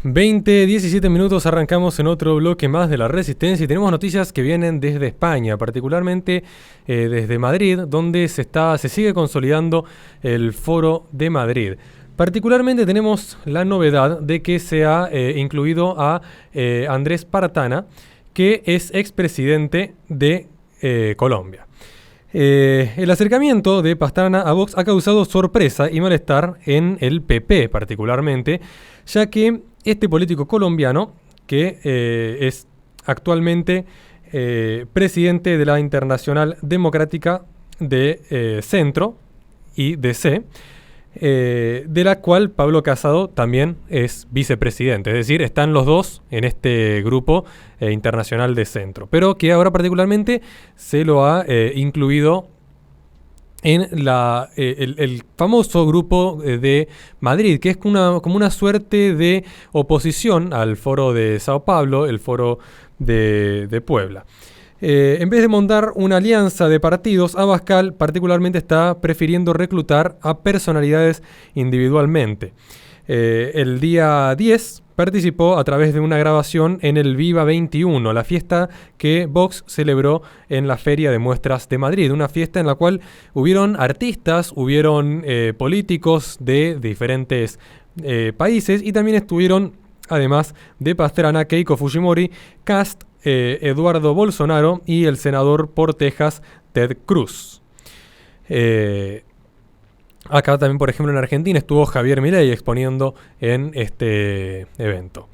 17 minutos, arrancamos en otro bloque más de La Resistencia y tenemos noticias que vienen desde España, particularmente desde Madrid, donde se sigue consolidando el Foro de Madrid. Particularmente tenemos la novedad de que se ha incluido a Andrés Pastrana, que es expresidente de Colombia. El acercamiento de Pastrana a Vox ha causado sorpresa y malestar en el PP particularmente, ya que este político colombiano, que es actualmente presidente de la Internacional Democrática de Centro, IDC, de la cual Pablo Casado también es vicepresidente. Es decir, están los dos en este grupo internacional de Centro, pero que ahora particularmente se lo ha incluido en el famoso grupo de Madrid, que es como una suerte de oposición al Foro de Sao Paulo, el Foro de Puebla. En vez de montar una alianza de partidos, Abascal particularmente está prefiriendo reclutar a personalidades individualmente. El día 10 participó a través de una grabación en el Viva 21, la fiesta que Vox celebró en la Feria de Muestras de Madrid, una fiesta en la cual hubieron artistas, hubieron políticos de diferentes países y también estuvieron, además de Pastrana, Keiko Fujimori, Kast, Eduardo Bolsonaro y el senador por Texas, Ted Cruz. Acá también, por ejemplo, en Argentina estuvo Javier Milei exponiendo en este evento.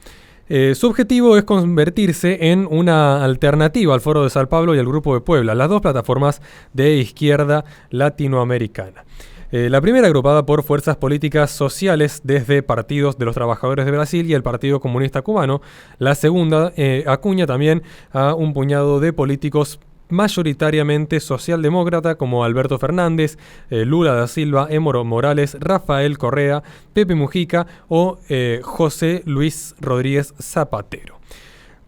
Su objetivo es convertirse en una alternativa al Foro de Sao Paulo y al Grupo de Puebla, las dos plataformas de izquierda latinoamericana. La primera agrupada por fuerzas políticas sociales desde Partidos de los Trabajadores de Brasil y el Partido Comunista Cubano. La segunda acuña también a un puñado de políticos mayoritariamente socialdemócrata como Alberto Fernández, Lula da Silva, Evo Morales, Rafael Correa, Pepe Mujica o José Luis Rodríguez Zapatero.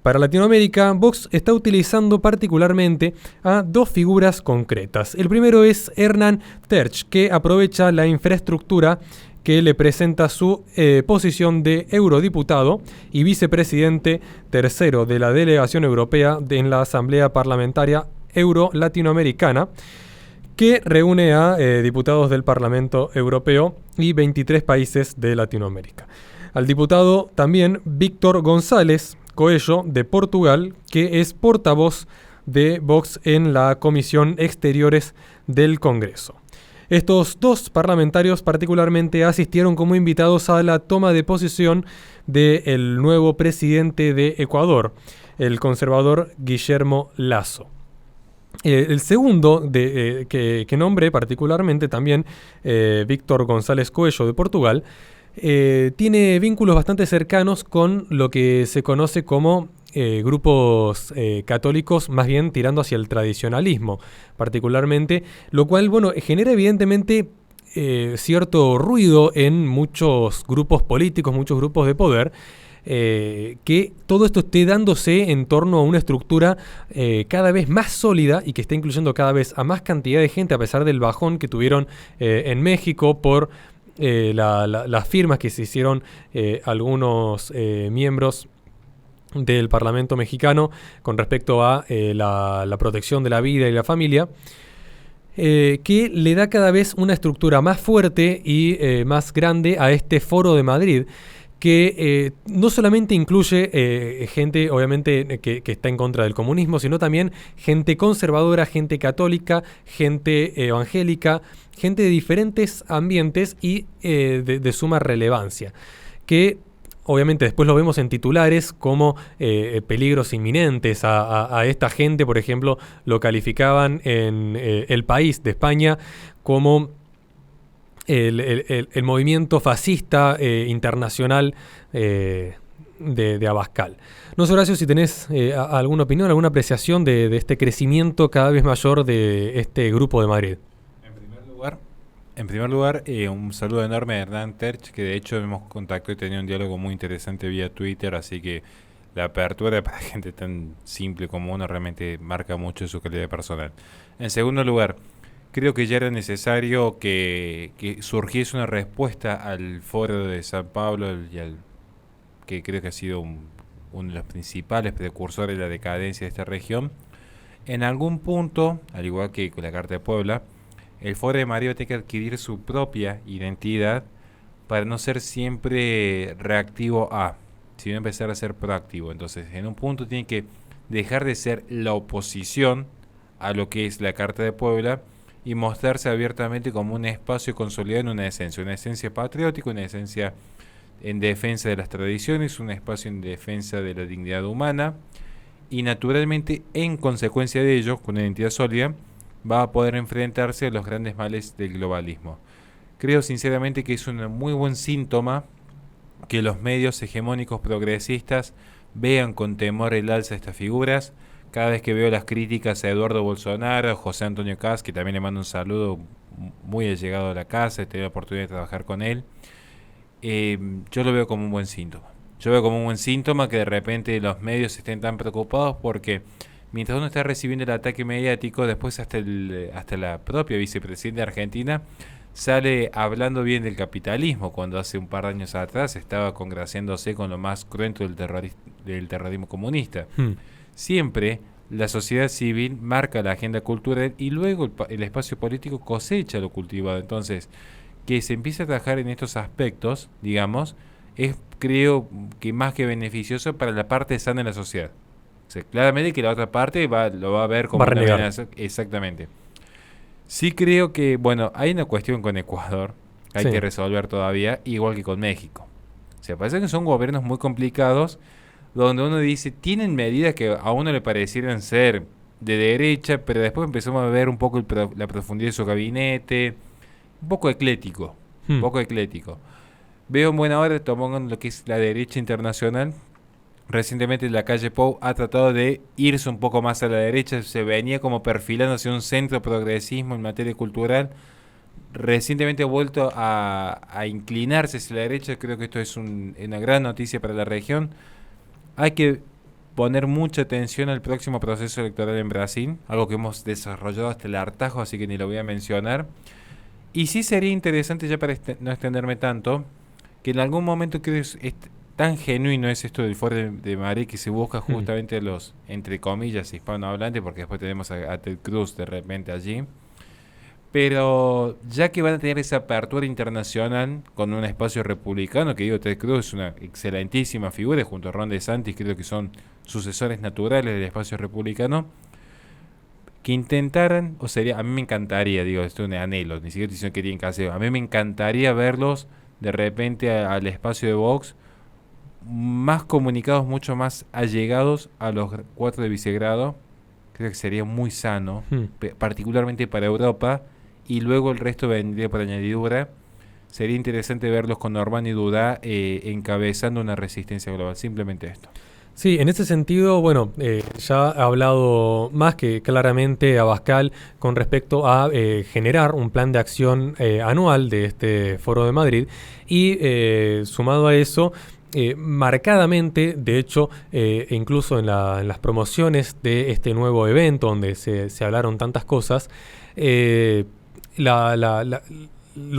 Para Latinoamérica, Vox está utilizando particularmente a dos figuras concretas. El primero es Hernán Terch, que aprovecha la infraestructura que le presenta su posición de eurodiputado y vicepresidente tercero de la delegación europea en la Asamblea Parlamentaria Euro-Latinoamericana, que reúne a diputados del Parlamento Europeo y 23 países de Latinoamérica. Al diputado también Víctor González Coelho de Portugal, que es portavoz de Vox en la Comisión Exteriores del Congreso. Estos dos parlamentarios particularmente asistieron como invitados a la toma de posesión del nuevo presidente de Ecuador, el conservador Guillermo Lasso. El segundo que nombré particularmente también, Víctor González Coelho de Portugal, tiene vínculos bastante cercanos con lo que se conoce como grupos católicos, más bien tirando hacia el tradicionalismo particularmente, lo cual, bueno, genera evidentemente cierto ruido en muchos grupos políticos, muchos grupos de poder, que todo esto esté dándose en torno a una estructura cada vez más sólida y que está incluyendo cada vez a más cantidad de gente, a pesar del bajón que tuvieron en México por las firmas que se hicieron algunos miembros del Parlamento mexicano con respecto a la protección de la vida y la familia, que le da cada vez una estructura más fuerte y más grande a este Foro de Madrid, que no solamente incluye gente, obviamente, que está en contra del comunismo, sino también gente conservadora, gente católica, gente evangélica, gente de diferentes ambientes y de suma relevancia, que obviamente después lo vemos en titulares como peligros inminentes. A esta gente, por ejemplo, lo calificaban en El País de España como el movimiento fascista internacional de Abascal. No sé, Horacio, si tenés alguna opinión, alguna apreciación de este crecimiento cada vez mayor de este Grupo de Madrid. En primer lugar, un saludo enorme a Hernán Terch, que de hecho hemos contactado y tenido un diálogo muy interesante vía Twitter, así que la apertura para gente tan simple como uno realmente marca mucho su calidad personal. En segundo lugar, creo que ya era necesario que surgiese una respuesta al foro de Sao Paulo y que creo que ha sido uno de los principales precursores de la decadencia de esta región, en algún punto, al igual que con la Carta de Puebla, el Foro de Madrid tiene que adquirir su propia identidad para no ser siempre reactivo sino empezar a ser proactivo. Entonces, en un punto tiene que dejar de ser la oposición a lo que es la Carta de Puebla y mostrarse abiertamente como un espacio consolidado en una esencia patriótica, una esencia en defensa de las tradiciones, un espacio en defensa de la dignidad humana, y naturalmente, en consecuencia de ello, con una identidad sólida, va a poder enfrentarse a los grandes males del globalismo. Creo sinceramente que es un muy buen síntoma que los medios hegemónicos progresistas vean con temor el alza de estas figuras. Cada vez que veo las críticas a Eduardo Bolsonaro, a José Antonio Caz, que también le mando un saludo muy allegado a la casa, he tenido la oportunidad de trabajar con él, yo lo veo como un buen síntoma. Yo veo como un buen síntoma que de repente los medios estén tan preocupados porque mientras uno está recibiendo el ataque mediático, después hasta la propia vicepresidenta de Argentina sale hablando bien del capitalismo, cuando hace un par de años atrás estaba congraciándose con lo más cruento del terrorismo comunista. Siempre la sociedad civil marca la agenda cultural y luego el espacio político cosecha lo cultivado. Entonces, que se empiece a trabajar en estos aspectos, digamos, es, creo que más que beneficioso para la parte sana de la sociedad. O sea, claramente que la otra parte lo va a ver como una amenaza. Exactamente. Sí creo que, bueno, hay una cuestión con Ecuador que hay que resolver todavía, igual que con México. O sea, parece que son gobiernos muy complicados, donde uno dice, tienen medidas que a uno le parecieran ser de derecha, pero después empezamos a ver un poco la profundidad de su gabinete, un poco eclético, Veo en buena hora, tomando lo que es la derecha internacional. Recientemente la calle Pou ha tratado de irse un poco más a la derecha, se venía como perfilando hacia un centro de progresismo en materia cultural. Recientemente ha vuelto a inclinarse hacia la derecha, creo que esto es una gran noticia para la región. Hay que poner mucha atención al próximo proceso electoral en Brasil, algo que hemos desarrollado hasta el hartazgo, así que ni lo voy a mencionar. Y sí sería interesante, ya para no extenderme tanto, que en algún momento creo que es tan genuino es esto del Foro de Madrid, que se busca justamente a los, entre comillas, hispanohablantes, porque después tenemos a Ted Cruz de repente allí. Pero ya que van a tener esa apertura internacional con un espacio republicano, que digo, Ted Cruz es una excelentísima figura, junto a Ron DeSantis, creo que son sucesores naturales del espacio republicano, que intentaran, o sería, a mí me encantaría, digo, esto es un anhelo, ni siquiera diciendo que tienen que hacer, a mí me encantaría verlos de repente al espacio de Vox más comunicados, mucho más allegados a los 4 de Vicegrado. Creo que sería muy sano, particularmente para Europa, y luego el resto vendría por añadidura. Sería interesante verlos con Orbán y Dudá encabezando una resistencia global, simplemente esto. Sí, en ese sentido, bueno, ya ha hablado más que claramente Abascal con respecto a generar un plan de acción anual de este Foro de Madrid y sumado a eso, marcadamente, de hecho, incluso en las promociones de este nuevo evento donde se hablaron tantas cosas, lo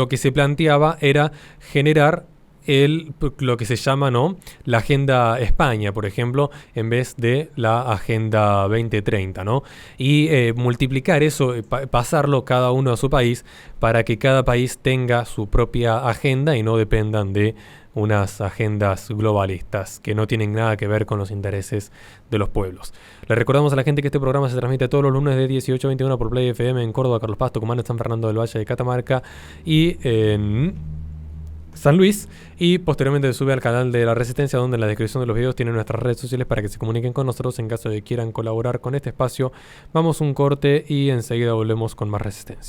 que se planteaba era generar lo que se llama, ¿no?, la Agenda España, por ejemplo, en vez de la Agenda 2030, ¿no? Y multiplicar eso, pasarlo cada uno a su país para que cada país tenga su propia agenda y no dependan de unas agendas globalistas que no tienen nada que ver con los intereses de los pueblos. Le recordamos a la gente que este programa se transmite todos los lunes de 18 a 21 por Play FM en Córdoba, Carlos Paz, Tucumán, San Fernando del Valle de Catamarca y en San Luis, y posteriormente se sube al canal de La Resistencia, donde en la descripción de los videos tienen nuestras redes sociales para que se comuniquen con nosotros en caso de que quieran colaborar con este espacio. Vamos un corte y enseguida volvemos con más Resistencia.